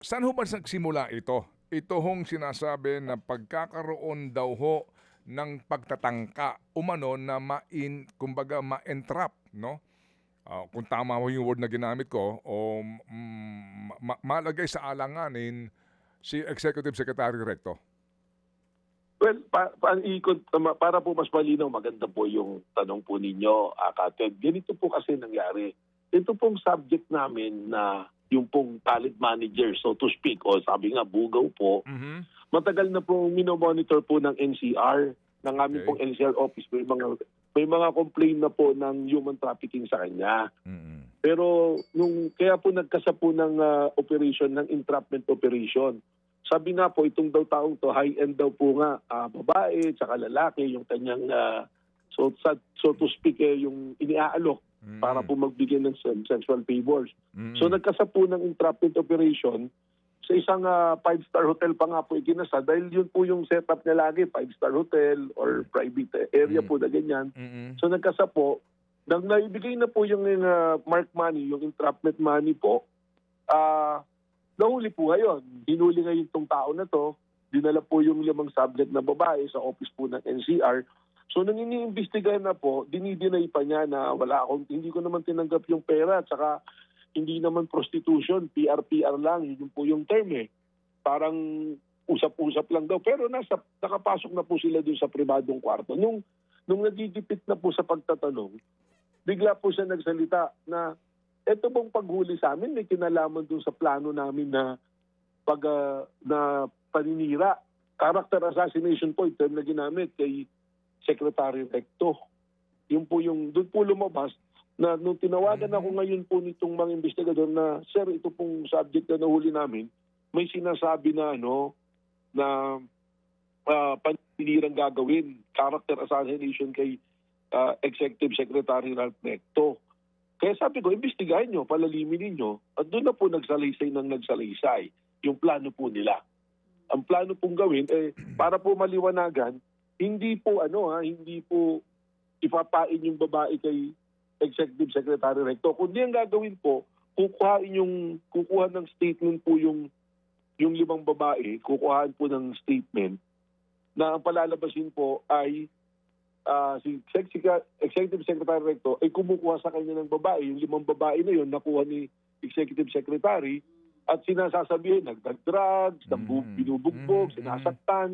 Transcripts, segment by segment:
Saan ho ba nagsimula ito? Ito hong sinasabi na pagkakaroon daw ho ng pagtatangka umano na kumbaga ma-entrap, no? Kung tama ho yung word na ginamit ko o malagay sa alanganin si Executive Secretary Recto. Well, para po mas malinaw, maganda po yung tanong po ninyo, Kated. Ganito po kasi nangyari. Ito pong subject namin na yung pong talent manager, so to speak, o sabi nga, bugaw po, Mhm. matagal na po minomonitor po ng NCR, ng aming Okay. pong NCR office. May mga complaint na po ng human trafficking sa kanya. Mm. Pero kaya po nagkasa po ng operation, ng entrapment operation. Sabi nga po, itong daw taong to, high-end daw po nga, babae, tsaka lalaki, yung kanyang, so to speak, yung iniaalok para po magbigay ng sexual favors. So nagkasa po ng entrapment operation sa isang five-star hotel pa nga po ikinasa dahil yun po yung setup niya lagi, five-star hotel or private area po na ganyan. Mm. So nagkasa po, nang naibigay na po yung mark money, yung entrapment money po, nahuli po ngayon. Hinuli ngayon itong tao na to, dinala po yung 5 subject na babae sa office po ng NCR. So nang iniimbestigahan na po, dinideny pa niya na hindi ko naman tinanggap yung pera at saka hindi naman prostitution, PR lang, yun po yung term eh. Parang usap-usap lang daw. Pero nakapasok na po sila dun sa pribadong kwarto. Nung nagigipit na po sa pagtatanong, bigla po siya nagsalita na eto bang paghuli sa amin may kinalaman dun sa plano namin na na paninira. Character assassination po, yung term na ginamit kay Secretary Recto. Doon po lumabas na nung tinawagan ako ngayon po nitong mga investigador na, sir, ito pong subject na nahuli namin, may sinasabi na paninirang gagawin, character assassination kay Executive Secretary Ralph Recto. Kaya sabi ko, imbestigahan nyo, palalimin ninyo, at doon na po nagsalaysay yung plano po nila. Ang plano pong gawin, para po maliwanagan, hindi po ipapain yung babae kay Executive Secretary Recto. Kundi ang gagawin po, kukuha ng statement po yung 5 babae, kukuhaan po ng statement na ang palalabasin po ay si Executive Secretary Recto ay kumukuha sa kanya ng babae. Yung 5 babae na yun, nakuha ni Executive Secretary at sinasasabihin, nagdag-drugs, binubugbog, sinasaktan,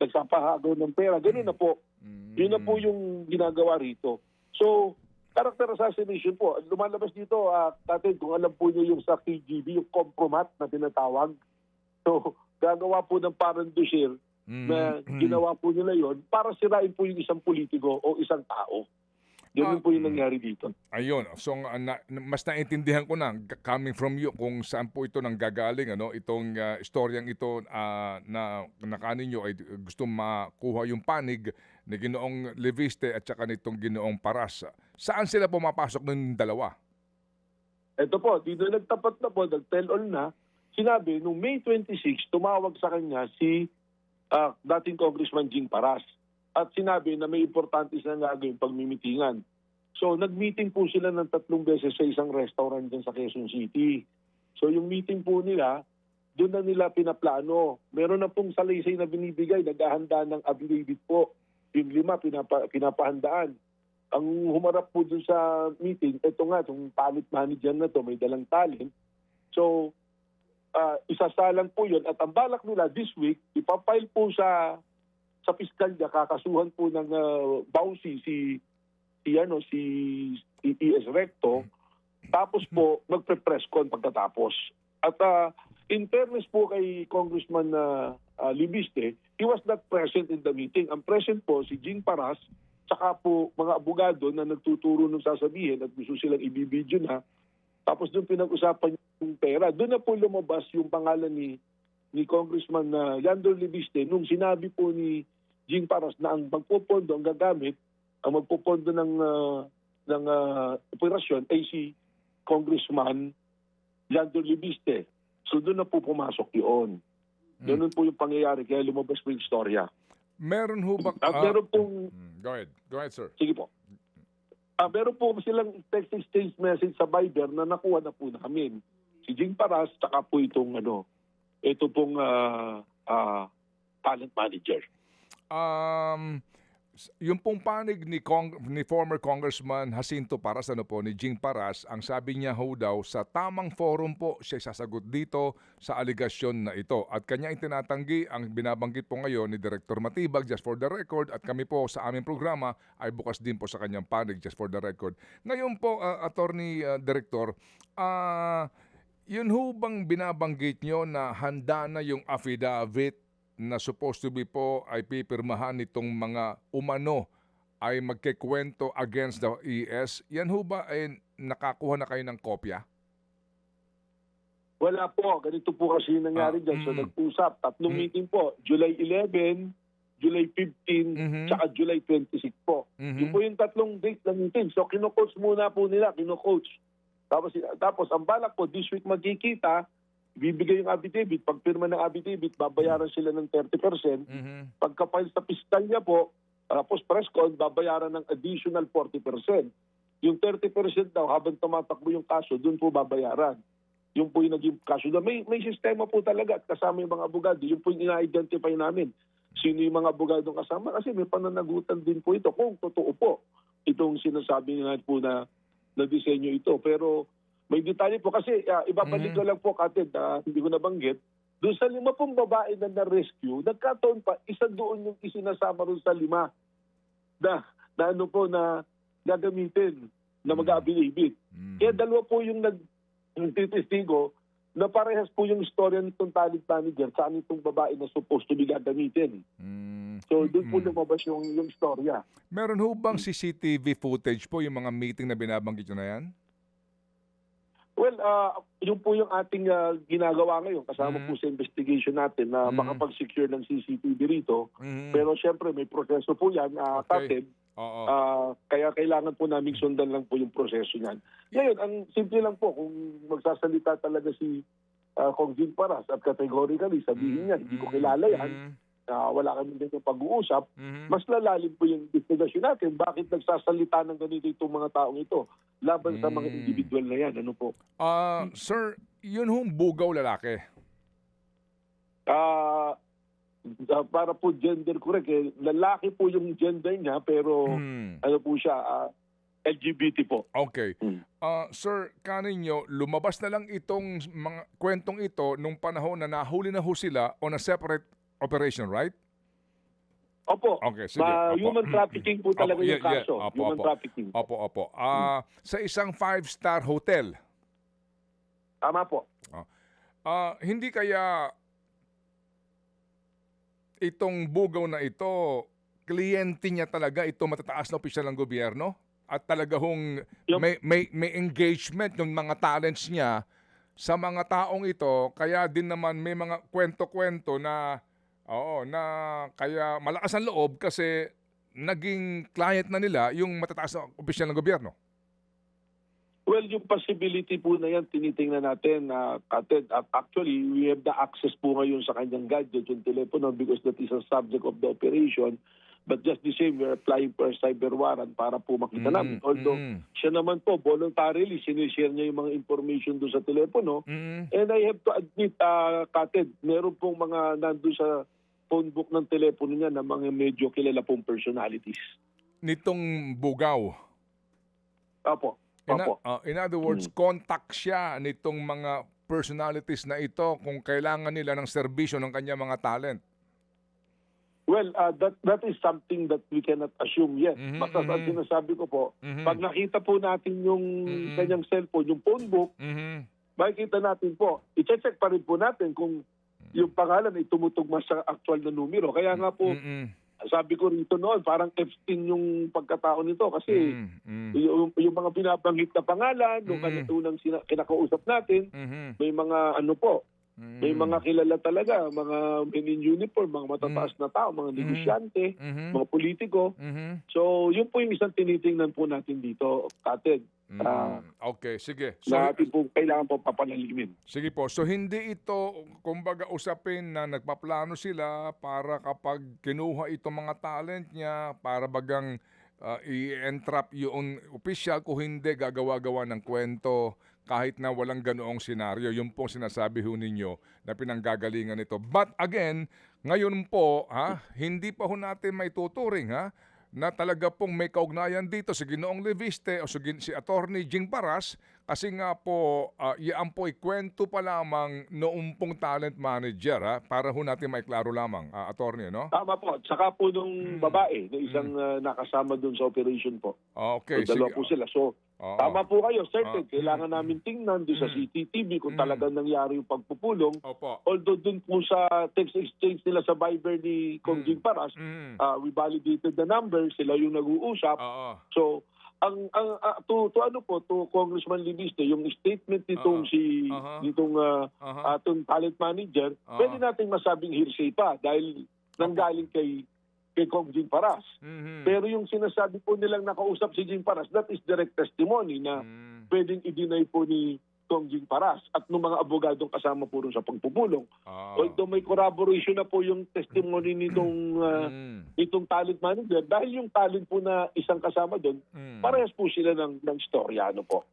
nagsapahagaw ng pera. Ganun na po. Yun na po yung ginagawa rito. So, character assassination po. Lumalabas dito, Tatay, kung alam po nyo yung sa KGB, yung compromat na tinatawag. So, gagawa po ng parandusir na ginawa po nila yon para sirain po yung isang politiko o isang tao. Ganun po yung nangyari dito. Ayun. So, mas naintindihan ko na coming from you kung saan po ito nanggagaling. Itong istoryang ito na nakanin nyo ay gusto makuha yung panig ni Ginoong Leviste at saka nitong Ginoong Paras. Saan sila pumapasok ng dalawa? Ito po, dito nagtapat na po, nag-tell all na. Sinabi, noong May 26, tumawag sa kanya si dating Congressman Jing Paras. At sinabi na may importante silang gagawin pagmimitingan. So nag-meeting po sila ng 3 beses sa isang restaurant dyan sa Quezon City. So yung meeting po nila, doon na nila pinaplano. Meron na pong salaysay na binibigay, naghahanda ng affidavit po. Yung 5 pinapahandaan. Ang humarap po doon sa meeting, ito nga, itong talent manager na to, may dalang talent. So isasalang po yun at ang balak nila this week, ipapile po sa piskalya, kakasuhan po ng bouncy si ES Recto, tapos po magpe-press con pagkatapos. At in fairness po kay Congressman Libiste, he was not present in the meeting. Ang present po si Jing Paras, saka po mga abogado na nagtuturo ng sasabihin at gusto silang ibibidyo na. Tapos doon pinag-usapan yung pera. Doon na po lumabas yung pangalan ni Congressman Yandor Libiste nung sinabi po ni Jing Paras na ang magpupondo, ang gagamit, ang magpupondo ng operasyon ay si Congressman Yandor Libiste. So doon na po pumasok yun. Ganun po yung pangyayari, kaya lumabas po yung istorya. Meron ho ba... Meron pong... Go ahead, sir. Sige po. Meron po silang text exchange message sa Viber na nakuha na po namin. Si Jing Paras, tsaka po itong ito pong talent manager. Yung pong panig ni former Congressman Jacinto Paras, ano po, ni Jing Paras, ang sabi niya ho daw, sa tamang forum po siya sasagot dito sa aligasyon na ito. At kanya itinatanggi, ang binabanggit po ngayon ni Director Matibag, just for the record, at kami po sa aming programa ay bukas din po sa kanyang panig, just for the record. Ngayon po, Attorney Director, yun ho bang binabanggit nyo na handa na yung affidavit na supposed to be po ay pipirmahan nitong mga umano ay magkikwento against the ES? Yan ho ba ay nakakuha na kayo ng kopya? Wala po. Ganito po kasi yung nangyari dyan. So nag-usap. Tatlong meeting po. July 11, July 15, tsaka July 26 po. Yun po yung tatlong date ng meeting. So kino-coach muna po nila. Kino-coach. Tapos ang balak po, this week magkikita, bibigay yung affidavit. Pag pirma ng affidavit, babayaran sila ng 30%. Pagka-file sa piskalya po, tapos press con, babayaran ng additional 40%. Yung 30% daw, habang tumatakbo yung kaso, dun po babayaran. Yung po yung naging kaso. May sistema po talaga at kasama yung mga abogado. Yung po yung ina-identify namin. Sino yung mga abogado kasama? Kasi may pananagutan din po ito. Kung totoo po, itong sinasabi nga po na disenyo ito. Pero may detalye po kasi ibabalik ko lang po, Katid, hindi ko nabanggit. Doon sa 5 pong babae na na-rescue, nagkataon pa, isa doon yung isinasama rin sa 5 na ano po na gagamitin na mag-affidavit. Kaya 2 po yung nagtitistigo na parehas po yung istorya nitong talent manager sa itong babae na supposed to be gagamitin. So doon po lumabas yung istorya. Meron ho bang CCTV footage po yung mga meeting na binabanggit nyo na yan? Well, yun po yung ating ginagawa ngayon kasama po sa investigation natin na makapag-secure ng CCTV rito. Pero syempre may proseso po yan, Katid. Kaya kailangan po namin sundan lang po yung proseso niyan. Ngayon, ang simple lang po, kung magsasalita talaga si Kong Jing Paras at categorically sabihin niya, hindi ko kilala yan, wala kami din yung pag-uusap, mas lalalim po yung investigasyon natin. Bakit nagsasalita ng ganito itong mga taong ito laban sa mga individual na yan? Ano po? Sir, yun hong bugaw lalaki. Para po gender correct, lalaki po yung gender niya pero ano po siya, LGBT po. Okay. Sir, kaninyo, lumabas na lang itong mga kwentong ito nung panahon na nahuli na ho sila on a separate operation, right? Opo. Okay, sige. Human trafficking po talaga yung kaso. Human trafficking. Opo. Sa isang 5-star hotel. Tama po. Hindi kaya itong bugaw na ito, kliyente niya talaga ito matataas na opisyal ng gobyerno? At talaga hong may engagement ng mga talents niya sa mga taong ito, kaya din naman may mga kwento-kwento na na kaya malakas ang loob kasi naging client na nila yung matataas na opisyal ng gobyerno. Well, yung possibility po na yan, tinitingnan natin, Katid. Actually, we have the access po ngayon sa kanyang gadget, yung telepono, because that is a subject of the operation. But just the same, we're applying for a cyber warrant para po makita namin. Although, siya naman po, voluntarily, sinishare niya yung mga information doon sa telepono. And I have to admit, Katid, meron pong mga nandun sa phone book ng telepono niya na mga medyo kilala pong personalities. Nitong bugaw? Opo. In other words, contact siya nitong mga personalities na ito kung kailangan nila ng serbisyo ng kanya mga talent. Well, that is something that we cannot assume yet. Basta ang sinasabi ko po, pag nakita po natin yung kanyang cellphone, yung phone book, makikita natin po, i-check pa rin po natin kung yung pangalan ay tumutugma sa actual na numero. Kaya nga po, sabi ko rito noon, parang Epstein yung pagkatao nito kasi yung mga binabanggit na pangalan, nung kanitunang kinakausap natin, may mga ano po, may mga kilala talaga, mga men in uniform, mga matataas na tao, mga negosyante, mga politiko. So, yun po yung isang tinitingnan po natin dito, Katid. Okay, sige. So, na atin po kailangan po papalalimin. Sige po. So, hindi ito, kumbaga, usapin na nagpaplano sila para kapag kinuha itong mga talent niya, para bagang i-entrap yung official, kung hindi, gagawa-gawa ng kwento. kahit na walang ganoong senaryo. Yun po sinasabi ho ninyo na pinanggagalingan nito. But again, ngayon po, hindi pa ho natin may tuturing na talaga pong may kaugnayan dito si Ginoong Leviste o si Attorney Jing Paras kasi nga po, yan po kwento pa lamang noong pong talent manager para ho natin maiklaro lamang, Attorney, no? Tama po. At saka po nung babae, na isang nakasama dun sa operation po. Okay, So, dalawa sige. po sila. So, Oo. tama po kayo, certain. Kailangan namin tingnan doon sa CCTV kung talagang nangyari yung pagpupulong. Opo. Although doon po sa text exchange nila sa Viber ni Kong Jing Paras, we validated the number, sila yung nag-uusap. Oo. So, to Congressman Libiste, yung statement nitong atong talent manager, pwede nating masabing hearsay pa dahil nanggaling kay Kong Jing Paras. Pero yung sinasabi po nilang nakausap si Jing Paras, that is direct testimony na pwedeng i-deny po ni Kong Jing Paras at ng mga abogadong kasama po rin sa pagpupulong. Although may corroboration na po yung testimony nitong talent manager dahil yung talent po na isang kasama doon, parehas po sila ng storya. Ano po.